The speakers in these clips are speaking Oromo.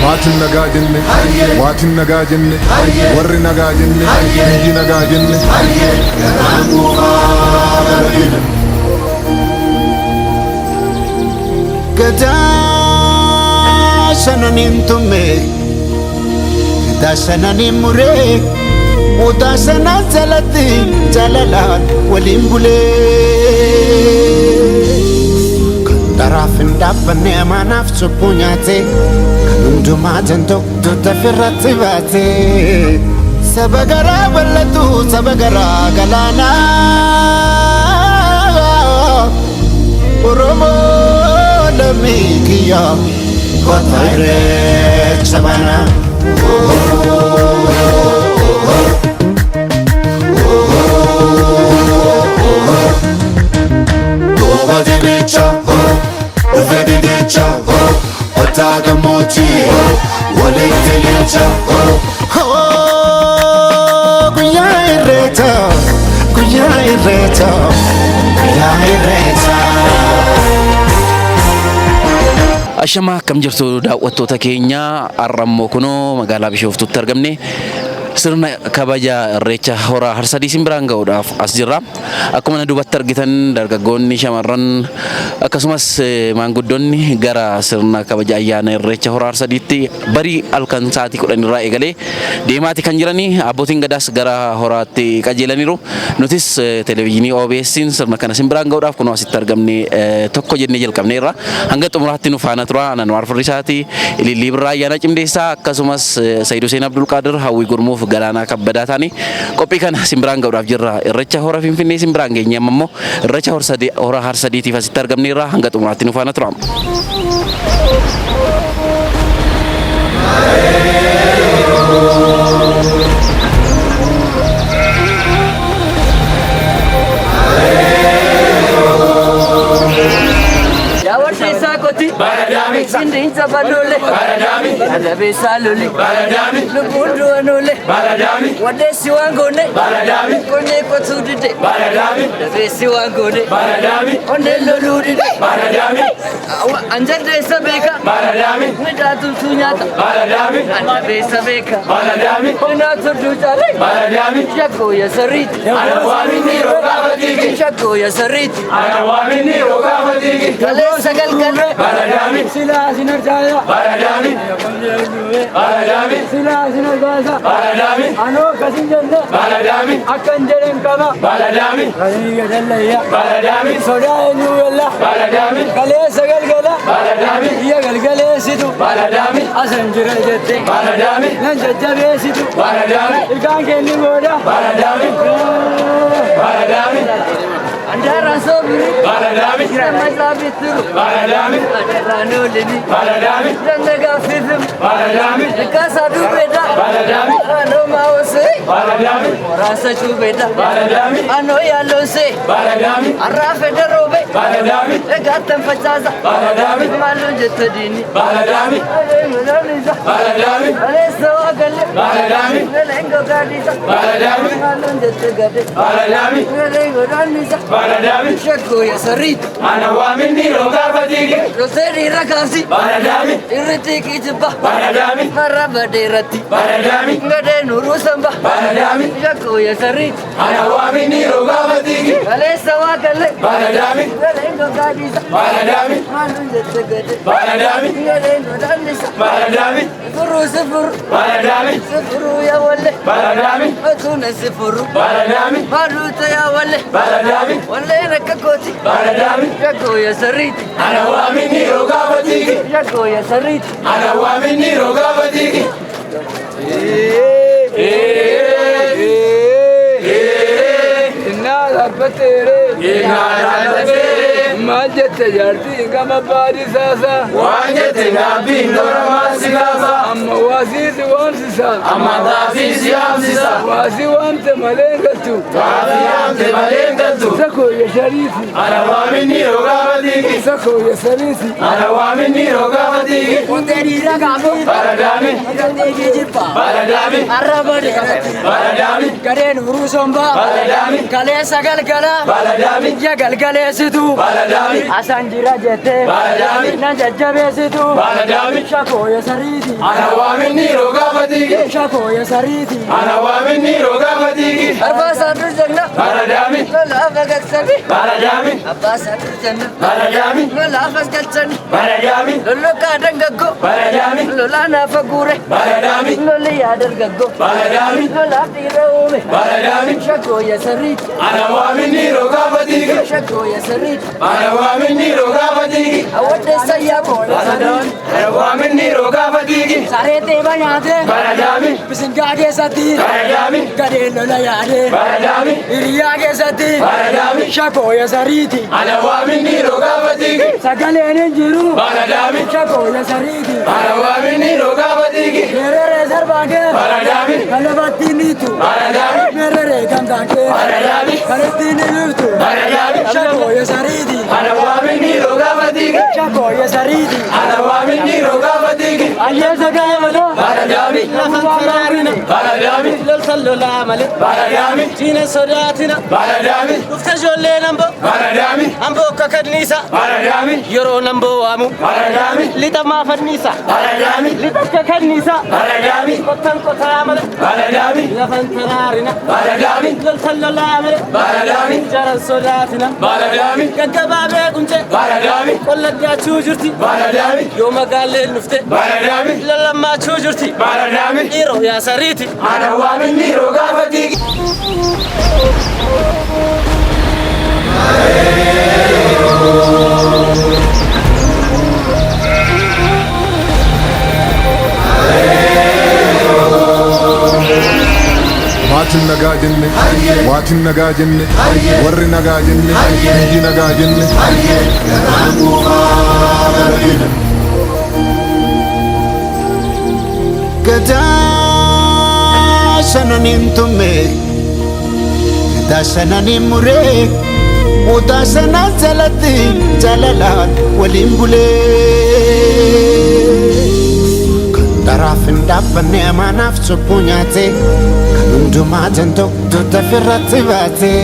Waatin nagaa jenne, waatin nagaa jenne, warri nagaa jenne, biyyi nagaa jenne. Gadaa sananin tume, gadaa sananin mure, udaa sanan jalatti jalalaan waliin bulee. Darafin dapanne amanaf supunyate. Hundumaatan tokkotta firratti baate saba garaa bal'atu saba garaa galaana Oromoo lammii kiyya kottu irreecha bana. Goobate beecha dhufee deecha Otaga moti, wale telecha. Kuya ireta, kuya ireta, kuya ireta. Ashama kam jirtu daawwattoota keenya arrammoo kunoo magaalaa Bishooftuutti argamne sirna kabaja irreecha hora harsadii simbiraan ga'uudhaaf as jirra. Akkuma duubatti argitan dargaggoonni shamarran akkasumas maanguddoonni gara sirna kabaja ayyaana irreecha hora harsadiitti barii halkan sa'aatii 10 irraa eegalee deemaati kan jiranii. Abbootiin gadaas gara horaatti qajeelaniiru. Nutis televiizyinii OBS'n sirna kana simbiraan ga'uudhaaf kunoo asitti argamne tokko jennee jalqabneerra. Hanga xumuraatti nu faana tura. Anwar Furrisaati, Ilillii Birraa Ayyaana Cimdeessaa akkasumas Sayyid Hussein Abdul Qaadir Hawwii Gurmuuf Galaanaa Kabbadaa taanii qophii kana simbiraan ga'uudhaaf jirra. Irreecha hora Finfinnee simbiraan geenye ammoo irreecha hora harsadiitiif asitti argamneerra. Hanga xumuraatti nu faana tura. Baradami, Sindinza Badole, Baradami, Adabe Saluli, Baradami, Lubundo Anole, Baradami, Wadesi Wangone, Baradami, Kone Kotsudite, Baradami, Davesi Wangone, Baradami, Onelo Ludi, Baradami, Anjade Sabeka, Baradami, Nidatu Sunyata, Baradami, Adabe Sabeka, Baradami, Nidatu Dujale, Baradami, Shako Yasarit, Anawami Niro Kavatiki, Shako Yasarit, Anawami Niro Kavatiki, Kale Sagal Kane, Baradami, Sila Sinarjaya, Baradami, Baradami, Sila Sinarjaya, Baradami, Ano Kasinjanda, Baradami, Akanjaren Kama, Baradami, Kaliya Dallaya, Baradami, Soda Nuella, Baradami, Kale Sagal Gala, Baradami, Iya Galgale Situ, Baradami, Asanjira Jette, Baradami, Nanjajabe Situ, Baradami, Ikanke Nimoda, Baradami, Baradami, Andara Sobri, Baradami, Ramazabituru, Baradami, Adarano Lini, Baradami, Dandaga Fifim, Baradami, Casa Dubeda, Baradami, Ano Mause, Baradami, Rasa Chubeda, Baradami, Ano Yalose, Baradami, Arafe Darobe, Baradami, Egatam Fachaza, Baradami, Malun Jetadini, Baradami, Alenza, Baradami, Aleso Agale, Baradami, Lengo Gadisa, Baradami, Malun Jetagade, Baradami, Lengo Ranisa, Baradami, Shako Yasarit, Anawami Niro Kavatiki, Roseri Rakasi, Baradami, Irritiki Jibba, Baradami, Marabaderati, Baradami, Ngade Nurusamba, Baradami, Shako Yasarit, Anawami Niro Kavatiki, Alesa Wakale, Baradami, Lengo Gadisa, Baradami, Malun Jetagade, Baradami, Lengo Ranisa, Baradami, Furu Sifuru, Baradami, Sifuru Yawale, Baradami, Atuna Sifuru, Baradami, Maruta Yawale, Baradami, Wale Rakakoti, Baradami, Shako Yasarit, Anawami Niro Kavatiki, Shako Yasarit, Anawami Niro Kavatiki. Inna Rabatere, Inna Rabatere. Majete jarti kama bari sasa wajete nabi ndora masikasa amma wasisi wamsisa amma dafisi amsisa wasi wamte malengatu sako ya sharifi ana wamini rogabati fatigi Sako ya sarisi ana wamini roga fatigi Konderi ragamu baradami Kondegi jipa baradami Arrabade baradami Karen urusomba baradami Kale sagal gala baradami Ya galgale situ baradami Asanjira jete baradami Nanjajjabe situ baradami Shako ya sarisi ana wamini roga fatigi Shako ya sarisi ana wamini roga fatigi Arba sadu janna baradami Lola fagasani baradami Abba sadu janna baradami Lola fagasani baradami Lolo kadangaggo baradami Lola nafagure baradami Lolo yadargaggo baradami Lola tiraume baradami Shako ya sarisi ana wamini roga fatigi Shako ya sarisi ana wamini roga fatigi Awade saya bola baradami ana wamini roga fatigi Sare deva yade baradami Bisinga ke sati baradami Gade lola yade baradami Iriya ke sati baradami Shako ya sarisi ana wamini roga fatigi Sagale nenjiru baradami Shako ya sarisi ana wamini roga fatigi Mere rezar bage baradami Kalabati nitu baradami Mere re gamdake baradami Kalabtini nitu baradami Shako ya sarisi ana wamini roga fatigi Shako ya sarisi ana wamini roga fatigi Aye sagamalo baradami Nafantarina baradami Lolsalola male baradami Jine sodatina baradami Ufta jolle nambo baradami Ambo kakadnisa baradami Yoro nambo amu baradami Lita mafadnisa baradami Lita kakadnisa baradami Kotan kotamale baradami Nafantarina baradami Lolsalola male baradami Jaran sodatina baradami Gaggababe kunche baradami Qollaga chujurti baradami Yo magalle nufte baradami Lalama chujurti baradami Iro ya sariti ana wamini roga fatigi Maatiin nagaa jenne, waatiin nagaa jenne, warri nagaa jenne, biyyi nagaa jenne. Gadaa shananin tumme gadaa shananin muree odaa shanan jalatti jalalaan waliin bulee kan daraaf hin dhaabbanne amaanaaf cubbuu nyaate kan hundumaa danda'u dafirratti baate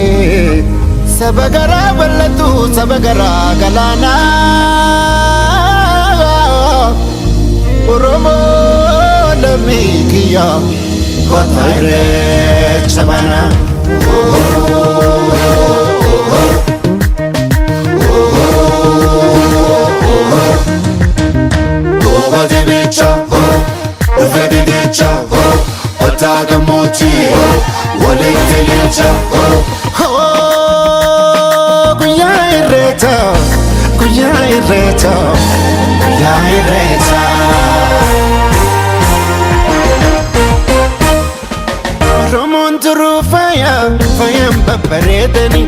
saba garaa bal'atu saba garaa galaanaa Oromoo lamikiya Kotaire chabana Toba de bicha Ufedi dicha Otaga mochi Wale telicha Kuya ireta Kuya ireta Kuya ireta Romon turu faya babbareedani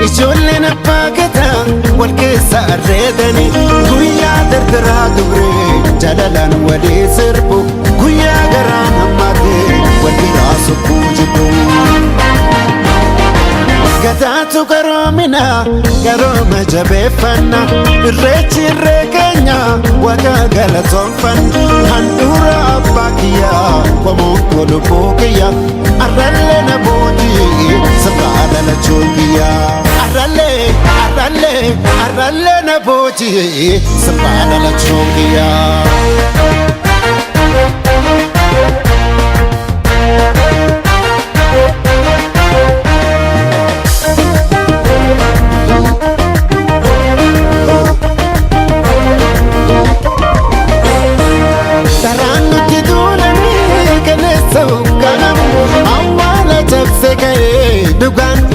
ijoolleen abbaa gadaa wal keessa arreedani guyyaa dardaraa dubree jalalaan walii sirbu guyyaa garaan hammaatee wal biraa subbuu jibbu gadaatu garoomina garooma jabeeffanna irreechi irree keenya waaqa galatoonfanna handhuura abbaa kiyyaa qomoon kolubbuu kiyyaa arralle na bootii sabaa dhalachuu kiyyaa arralle na bootii sabaa dhalachuu kiyyaa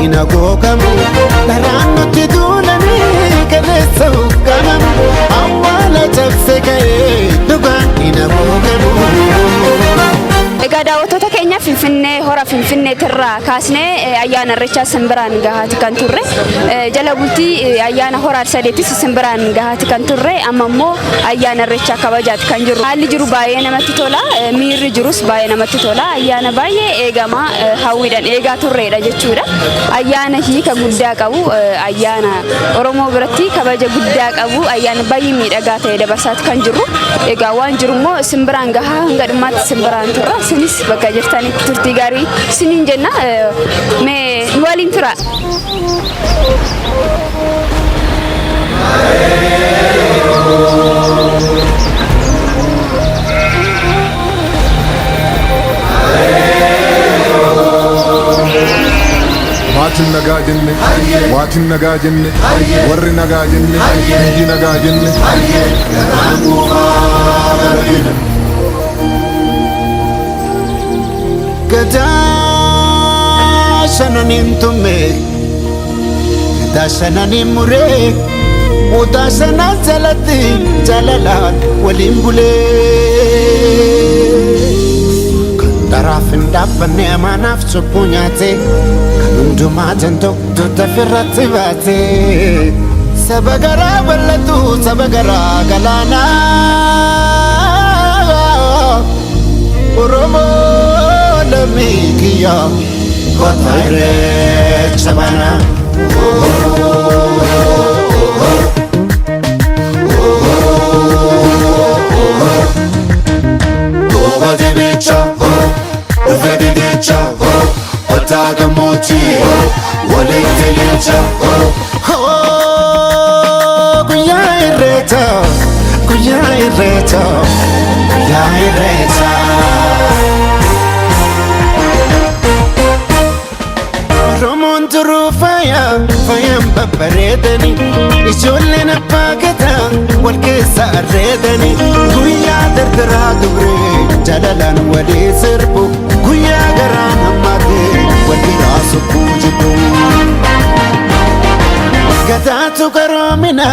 Nagogamu daraan nuti duulanii kaleessa uggamamu awwaala cabse ga'ee dhugaan hin nagogamu. Egaa daawwattoota keenyaaf Finfinnee hora Finfinnee tirraa kaasnee ayyaana irreechaa simbiraan gahaati kan turre jala bultii ayyaana hora Arsadeettis simbiraan gahaati kan turre amma immoo ayyaana irreechaa kabajaati kan jirru. Haalli jiru baay'ee namatti tola, miirri jirus baay'ee namatti tola. Ayyaana baay'ee eegama hawwiidhaan eegaa turreedha jechuudha. Ayyaana hiika guddaa qabu, ayyaana Oromoo biratti kabaja guddaa qabu, ayyaana baay'ee miidhagaa ta'e dabarsaati kan jirru. Egaa waan jiru immoo simbiraan gahaa hanga dhumaatti simbiraan turra. Sinis bakka jirtanitti turtii gaarii siniin jenna. Mee nu waliin tura. Maatiin nagaa jenne, waatiin nagaa jenne, warri nagaa jenne, biyyi nagaa jenne. Gadaa shananiin tumme, gadaa shananiin muree, odaa shanaan jalatti jalalaan waliin bulee. Kan daraaf hin dhaabbanne amaanaaf cubbuu nyaate, kan hundumaa jantoktu dafirratti baate. Saba garaa bal'atu, saba garaa galaanaa, Oromoo lamikiya kota irreecha bana. Goba dibicha, ufe didicha, otaga mochi, wale telicha. Kuya irreecha, kuya irreecha, kuya irreecha. Romoon turuu faayaan babbareedani, ijoolleen abbaa gadaa wal keessa arreedani. Guyyaa dardaraa dubree jalalaan walii sirbu, guyyaa garaan hammaatee wal biraa subbuu jibbu. Gadaatu garoomina,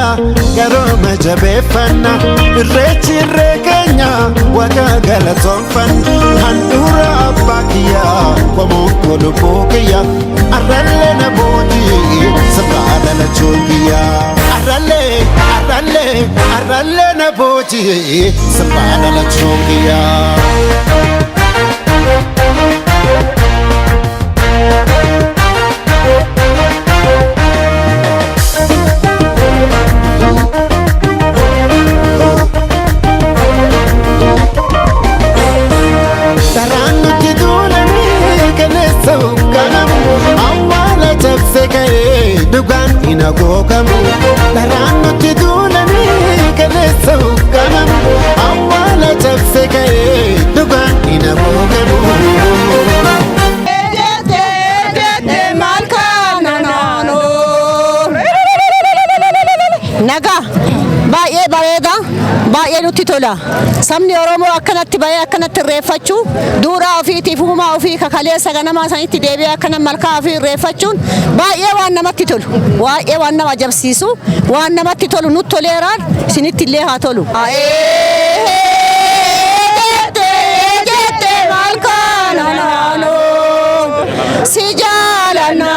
garooma jabeeffanna, irreechi irree keenya waaqa galatoonfanna. Handhuura abbaa kiyyaa, qomoon kolubbuu kiyyaa, arrallee na booji'e sabaa dhalachuun kiyyaa. Arrallee na booji'e sabaa dhalachuun kiyyaa. Dugaan ina googamu, dharaan nuti duulanii kaleessa hoogganamu. Awwaala cabse ka'ee dugaan ina googamu. Nagaa baay'ee bareeda, baay'ee nutti tola. Sabni Oromoo akkanatti baay'ee akkanatti irreeffachuu, duudhaa ofiitiif uumaa ofii kaleessa ganamaa sanitti deebi'ee akkana malkaa ofii irreeffachuun baay'ee waan namatti tolu, baay'ee waan nama ajaa'ibsiisu, waan namatti tolu nutti toleeraan isinitti illee haa tolu. Si jaalana.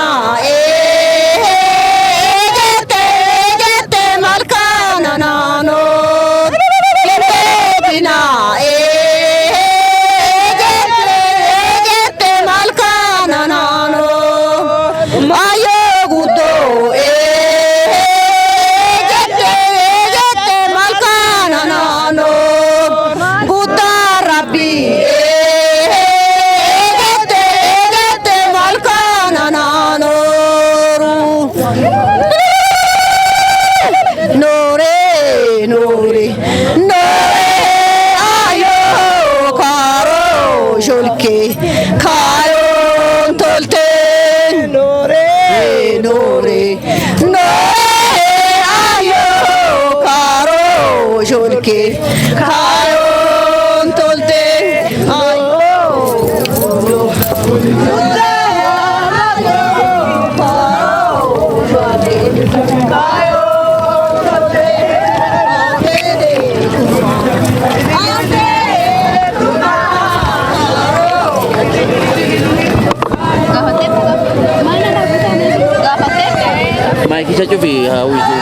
Isa cufi hawwitu.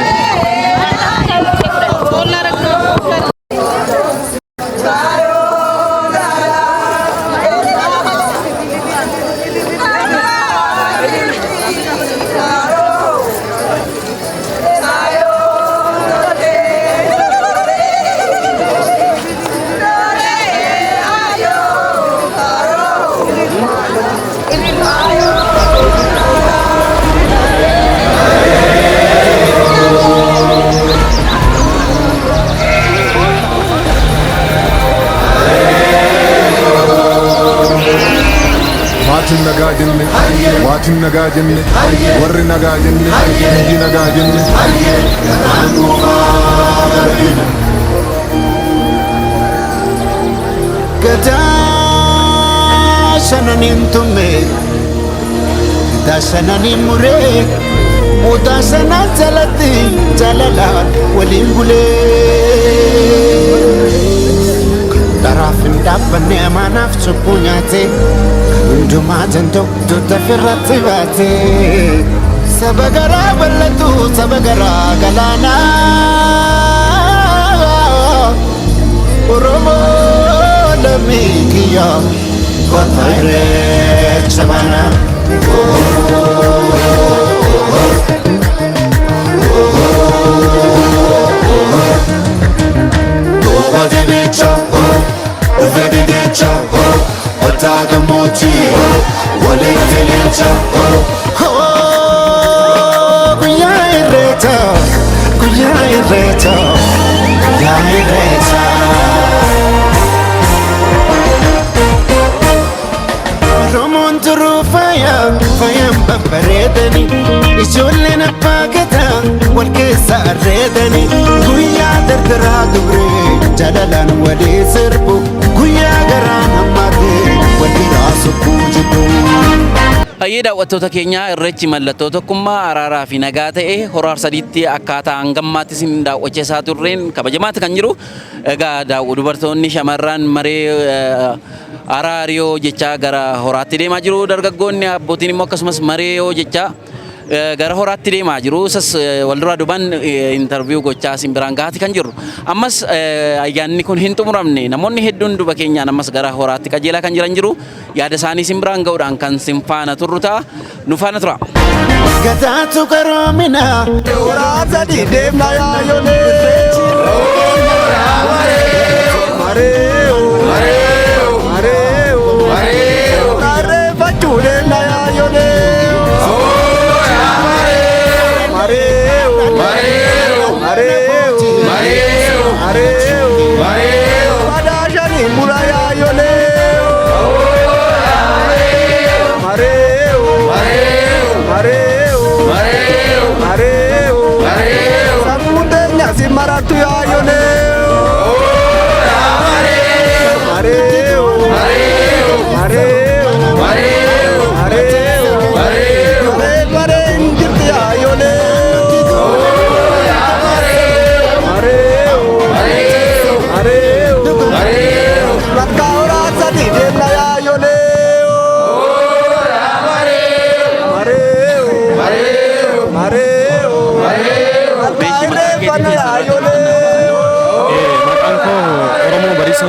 Waatin nagaa jenne, waatin nagaa jenne, warri nagaa jenne, biyyi nagaa jenne. Gadaa shananiin tumme, gadaa shananiin muree, mudaa shanaan jalatti jalalaan waliin bulee. Daraaf hin dhaabbanne amaanaaf cubbuu nyaatee hundumaa danda'u dafirratti baatee saba garaa bal'atu saba garaa galaanaa Oromoo lammii kiyya kottaa irreecha banaa. Otaga mochi, wale telecha. Kuya ireta, kuya ireta, kuya ireta. Romon turu fayam, fayam babaredani. Ijoolleen abbaa gadaa wal keessa arreedani. Guyyaa dardara dubre jalalaan walii sirbu. Guyyaa garaa namaatee walii raasukuu jibbu. Hayyee daawwattoota keenya irreechi mallattoo tokkummaa araaraa fi nagaa ta'e hora Harsadiitti akkaataa hangammaatti isin daawwachiisaa turreen kabajamaatti kan jiru. Egaa dubartoonni shamarran maree araariyoo jecha gara horaatti deemaa jiru. Dargaggoonni abbootiin immoo akkasumas mareeyoo jecha gara horaatti deemaa jiru. Isas walduraa duban interview gochaa simbiraan gahaati kan jiru. Ammas ayyaanni kun hin xumuramne namoonni hedduun duba keenyaan ammas gara horaatti qajeelaa kan jiran jiru. Yaada isaanii simbiraan ga'uudhaan kan simfaana turru ta'a. Nu faana tura. Gadaatu garoomina horaa sadii deemna yaayolee. Arreeffachuu deemna yaayolee. Maratu ya yone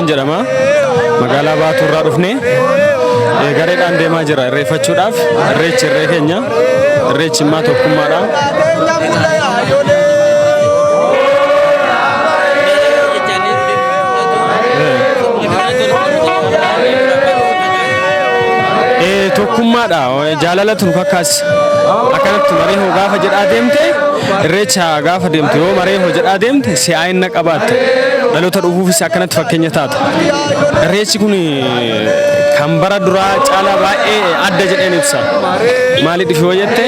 jedhama magaalaa Baaturraa dhufne gareedhaan deemaa jira irreeffachuudhaaf irreechi irree keenya irreechi immoo tokkummaadha. Tokkummaadha jaalalatu nu fakkaas akkanatti maree hoo gaafa jedhaa deemte irreecha gaafa deemte yoo maree hoo jedhaa deemte si'aayina qabaatte dhaloota dhufuufis akkanatti fakkeenya taata. Irreechi kun kan bara duraa caalaa baay'ee adda jedheen ibsa. Maaliif dhufee yoo jette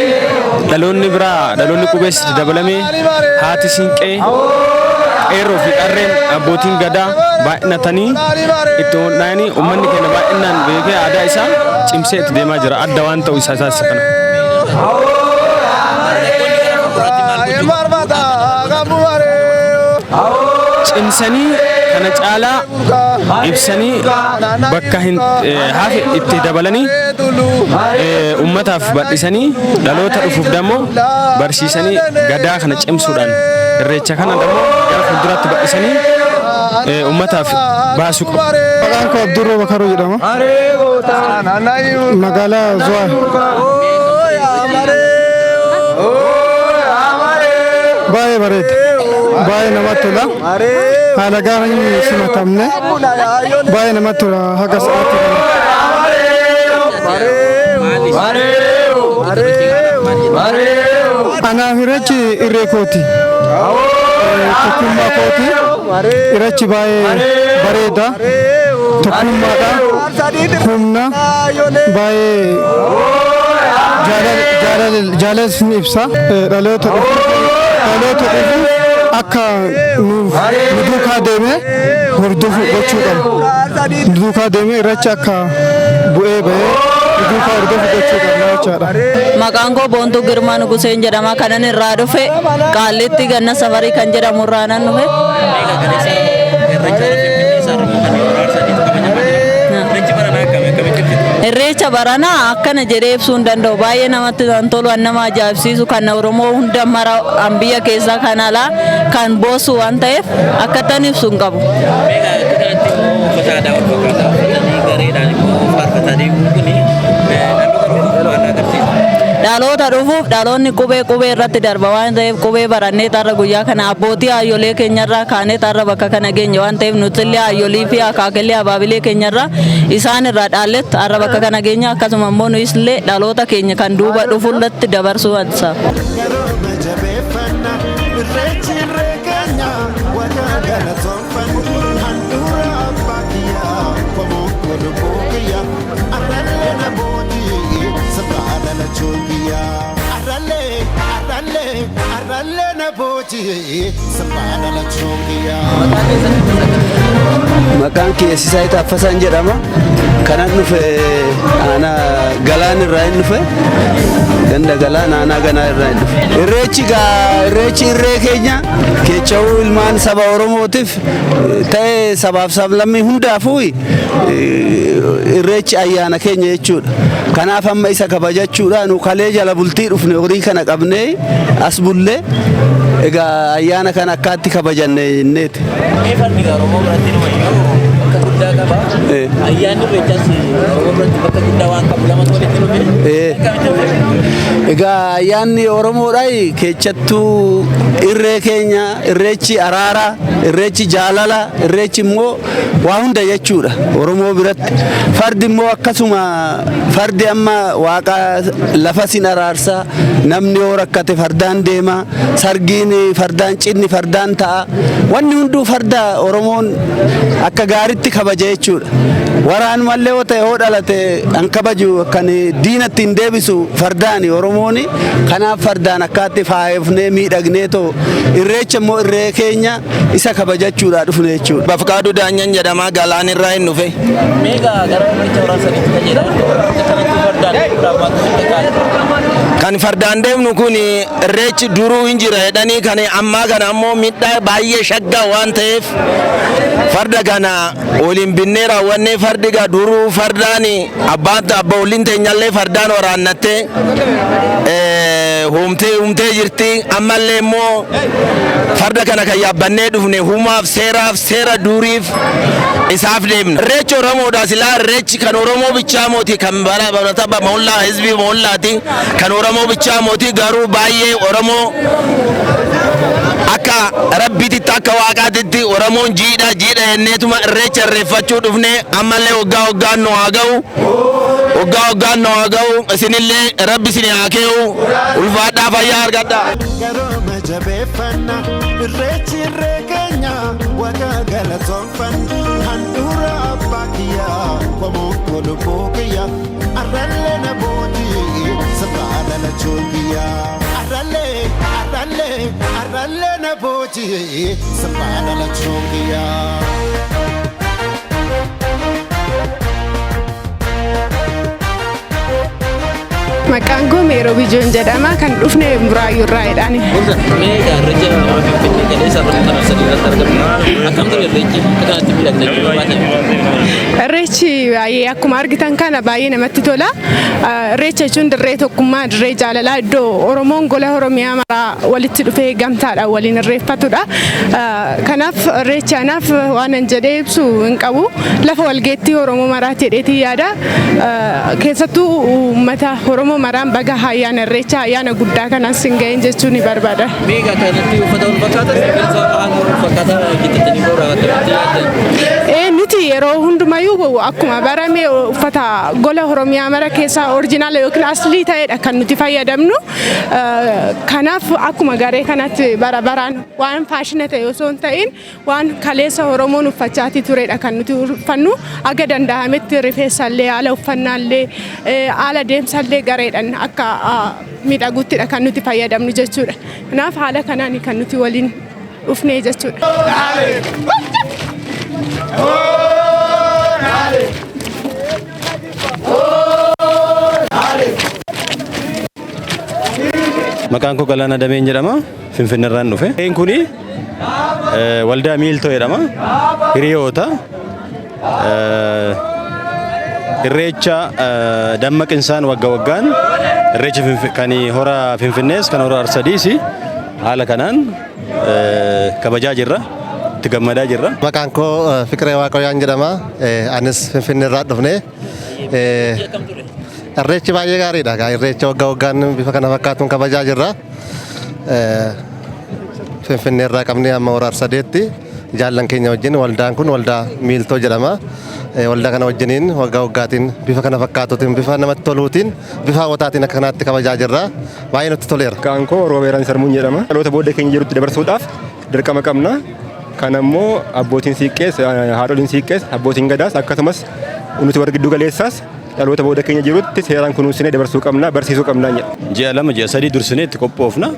dhaloonni biraa dhaloonni qubeessi dabalamee haati siinqee qeerroo fi qarreen abbootiin gadaa baay'inatanii itti hundhaanii uummanni keenya baay'inaan beekee aadaa isaa cimsee itti deemaa jira. Adda waan ta'u isaa taasisa kana. Cimsanii kana caalaa ibsanii bakka hin hafe itti dabalanii ummataaf bal'isanii dhaloota dhufuuf dammoo barsiisanii gadaa kana cimsuudhaan irreecha kana dammoo gara fuulduraatti bal'isanii ummataaf baasuu qabu. Maqaan koo Abdurroo Bakaroo jedhama. Magaalaa Zuwaar. Baay'ee bareeda. Baay'ee namatti tola. Haala gaariin simatamne. Baay'ee namatti tola haga sa'aatii kana. Anaaf irreechi irree kooti. Tokkummaa kooti. Irreechi baay'ee bareeda. Tokkummaadha. Humna baay'ee jaalalli ibsa. Dhaloota dhufu akka nu duukaa deemee hordofu gochuu qabna. Duukaa deemee irreecha akka bu'ee bahee duukaa hordofu gochuu qabna jechaadha. Maqaan koo Boontuu Girmaa Nuguseen jedhama. Kanan irraa dhufe Qaallitti Ganna Safarii kan jedhamu irraa nan dhufe. Irreecha baranaa akkana jedhee ibsuu hin danda'u. Baay'ee namatti tolu, nama ajaa'ibsiisu, kan Oromoo hunda mara biyya keessaa kan alaa kan boosu waan ta'eef akkattan ibsu hin qabu. Dhaloota dhufuuf dhaloonni qubee irratti darba waan ta'eef qubee barannee tarra guyyaa kana abbootii hayyoolee keenyarraa kaanee tarra bakka kana geenye waan ta'eef nuti illee hayyoolii fi akaakilee abaabilee keenyarraa isaan irraa dhaalletti tarra bakka kana geenye akkasuma immoo nuyis illee dhaloota keenya kan duuba dhufullatti dabarsuu ansa. Maqaan keessaa Taaffasaan jedhama. Kanan dhufe aanaa galaan irraa hin dhufe. Ganda galaan aanaa ganaa irraa hin dhufe. Irreechi irree keenya keecha'uu ilmaan saba Oromootiif ta'ee sabaaf sablammii hundaafuu irreechi ayyaana keenya jechuudha. Kanaaf amma isa kabajachuudhaan kalee jala bultii dhufne horii kana qabnee as bullee egaa ayyaana kana akkaatti kabajanne jenneeti. Ayyaanni irreechaas Oromoo biratti bakka guddaa waan qabu lama walitti dhufe. Egaa ayyaanni Oromoodha keessattuu irree keenya irreechi araaraa, irreechi jaalala, irreechi immoo waa hunda jechuudha Oromoo biratti. Fardi immoo akkasuma fardi amma waaqa lafa sin araarsa, namni yoo rakkate fardaan deema, sargiin fardaan, cidni fardaan ta'a. Wanni hunduu farda Oromoon akka gaariitti kabaja jechuudha. Waraan mallee yoo ta'e yoo dhalate an kabaju kan diinatti hin deebisu fardaani Oromooni. Kanaaf fardaan akkaatti faayefnee miidhagnee too irreecha immoo irree keenya isa kabajachuudhaa dhufne jechuudha. Bafqaaduu Daanyan jedhama galaan irraa hin dhufe. Meegaa gara irreecha waraasaniitti kan fardaan deemnu kun irreechi duruu hin jira jedhanii kan ammaa kana ammoo midhaa baay'ee shaggaa waan ta'eef farda kana waliin binnee raawwannee fardi gaa duruu fardaan abba waliin teenyallee fardaan waraannattee humtee jirti. Ammallee immoo farda kana kan yaabbannee dhufne humaaf seera duriif isaaf deemna. Irreechi Oromoodha silaa irreechi kan Oromoo bichaa mooti kan barata moollaa hizbii moollaati kan Oromoo bichaa mooti garuu baay'ee Oromoo akka rabbiititti akka waaqaatitti Oromoon jiidha jenneetuma irreecha irreeffachuu dhufne ammallee waggaan nu haa ga'u. Waggaan nu haa ga'u isinillee rabbi isin haa kee'u ulfaadhaa fayyaa argadha. Irreechi irree keenya waaqa galatoonfannu handhuura abbaa kiyyaa qomoo koloboo kiyyaa arrallee na booddee sabaa dhalachuu kiyyaa arrallee na booddee sabaa dhalachuu kiyyaa. Maqaan koo Meeroo Bijoon jedhama kan dhufne Buraayyuu irraa jedhani. Meeqa irreecha Finfinnee Galeessa Roobota Arsadii irratti argamu. Akkam ture irreechi kanatti miidhagdanii baatanii? Irreechi baay'ee akkuma argitan kana baay'ee namatti tola. Irreecha jechuun dirree tokkummaa, dirree jaalalaa iddoo Oromoon gola Oromiyaa maraa walitti dhufee gamtaadhaan waliin irreeffatudha. Kanaaf irreecha anaaf waan an jedhee ibsu hin qabu. Lafa walgeettii Oromoo maraatti jedheetii yaada. Keessattuu uummata Oromoo maraan baga ayyaana irreecha ayyaana guddaa kanas hin ga'in jechuun ni barbaada. Meeqa kanatti uffata wal fakkaata hojjetatanii boora nuti yeroo hundumayyuu akkuma barame uffata gola Oromiyaa mara keessaa oriijinaala yookiin aslii ta'edha kan nuti fayyadamnu. Kanaaf akkuma garee kanatti bara baraan waan faashina ta'e osoo hin ta'in waan kaleessa Oromoon uffachaatii turedha kan nuti uffannu. Aga danda'ametti rifeensaallee haala uffannaallee haala deemsallee gareedhaan akka miidhaguuttidha kan nuti fayyadamnu jechuudha. Kanaaf haala kanaan kan nuti waliin dhufnee jechuudha. Maqaan koo Galaanaa Dameen jedhama. Finfinnee irraan dhufe. Kun kuni waldaa Miiltoo jedhama. Hiriyoota irreecha dammaqinsaan waggaa waggaan irreecha kan hora Finfinnees kan hora Arsadiis haala kanaan kabajaa jirra. Itti gammadaa jirra. Maqaan koo Fiqiree Waaqayyaan jedhama. Anis Finfinnee irraa dhufne. Irreechi baay'ee gaariidha. Irreecha waggaa waggaan bifa kana fakkaatuun kabajaa jirra. Finfinnee irraa qabnee amma hora Arsadeetti jaallan keenya wajjin waldaan kun waldaa Miiltoo jedhama. Waldaa kana wajjiniin waggaa waggaatiin bifa kana fakkaatuutiin bifa namatti toluutiin bifa hawwataatiin akka kanaatti kabajaa jirra. Baay'ee nutti toleera. Maqaan koo Roobeeraan Sarmuun jedhama. Dhaloota booddee keenya jirutti dabarsuudhaaf dirqama qabna. Kan ammoo abbootiin siiqqees, haadholiin siiqqees, abbootiin gadaas akkasumas nuti warra giddu galeessaas dhaloota booda keenya jirutti seeraan kunuunsinee dabarsuu qabna, barsiisuu qabna jedha. Ji'a lama ji'a sadii dursinee itti qophoofna.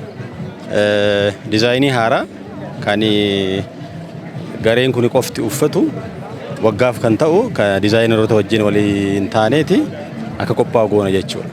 Dizaayinii haaraa kan gareen kun qofti uffatu waggaaf kan ta'u kan dizaayineroota wajjin waliin taaneeti akka qophaa'u goona jechuudha.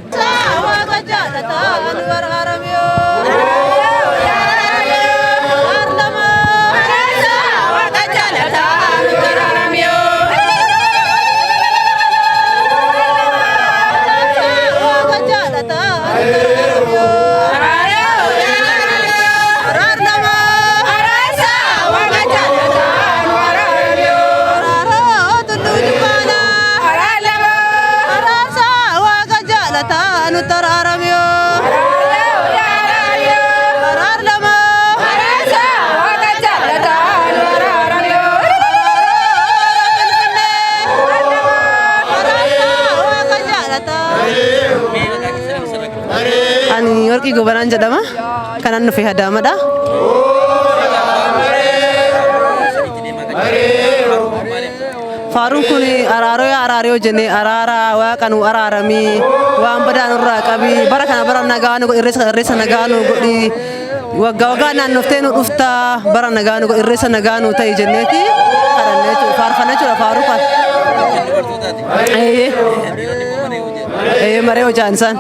Ani Warqii Gobanaan jedhama. Kanan dhufe Adaamadha. Faaruun kun araaroo jennee araara waaqan araaramii waan badaan irraa qabi bara kana bara nagaa nu irreessa nagaa nu godhi waggaa waggaa naannoftee nu dhufta bara nagaa nu irreessa nagaa nu ta'e jenneeti kadhannee faarfannee jira faaruu kan. Maree hojaan isaan.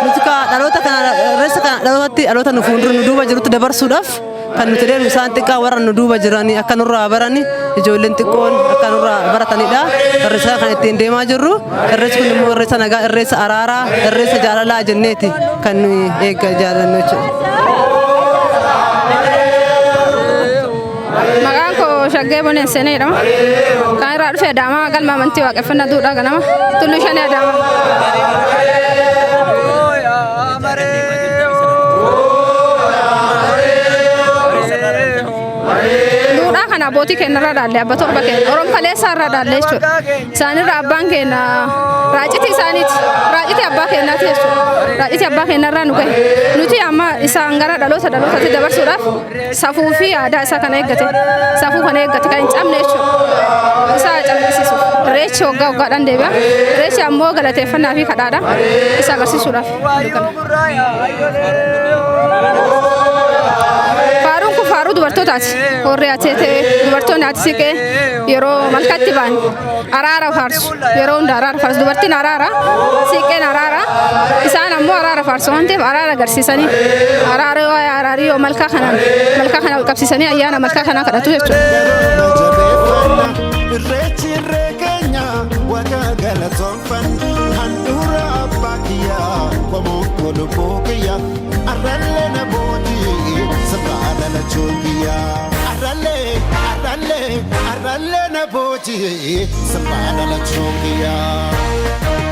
Nuti dhaloota kana irreessa kana dhaloota nu fuuldura nu duuba jirutti dabarsuudhaaf kan nuti deemu isaan xiqqaa warra nu duuba jiranii akka nurraa barani ijoolleen xiqqoon akka nurraa baratanidha. Irreessa kan ittiin deemaa jirru irreessi kun immoo irreessa nagaa irreessa araaraa irreessa jaalalaa jenneeti kan nuyi eeggaa jaalannu jechuudha. Maqaan koo Shaggee Boneessenee jedhama. Kan irraa dhufe Adaamaa galma amantii waaqeffannaa duudhaa ganama Tulluu Shanee Adaamaa. Duudhaa kana abbootii keenya irraa dhaallee abba torba keenya Oromoo kaleessaa irraa dhaallee jechuudha. Isaanirraa abbaan keenya raacitii isaaniiti. Raacitii abbaa keenyaati jechuudha. Raacitii abbaa keenya irraa nu gahe. Nuti amma isaan gara dhalootatti dabarsuudhaaf safuu fi aadaa isaa kana eeggate. Safuu kana eeggate kan hin cabne jechuudha. Isaa calaqqisiisuuf. Irreechi waggaa waggaadhaan deebi'a. Irreechi ammoo galateeffannaa fi kadhaadha. Isa agarsiisuudhaaf. Faaruu dubartootaati. Warri ati dubartoonni ati siqee yeroo malkatti ba'an araara faarsu. Yeroo hunda araara faarsu. Dubartiin araara siqeen araara. Isaan ammoo araara faarsu waan ta'eef araara agarsiisanii araara yoo araarii yoo malkaa kana qabsiisanii ayyaana malkaa kanaa kadhatu jechuudha. Irreechi irree keenya waaqa galatoonfannu handhuura abbaa kiyyaa qomoon koluboo kiyyaa arrallee na booddee sirraa dhalachuu kiyyaa arrallee na booddee sirraa dhalachuu kiyyaa.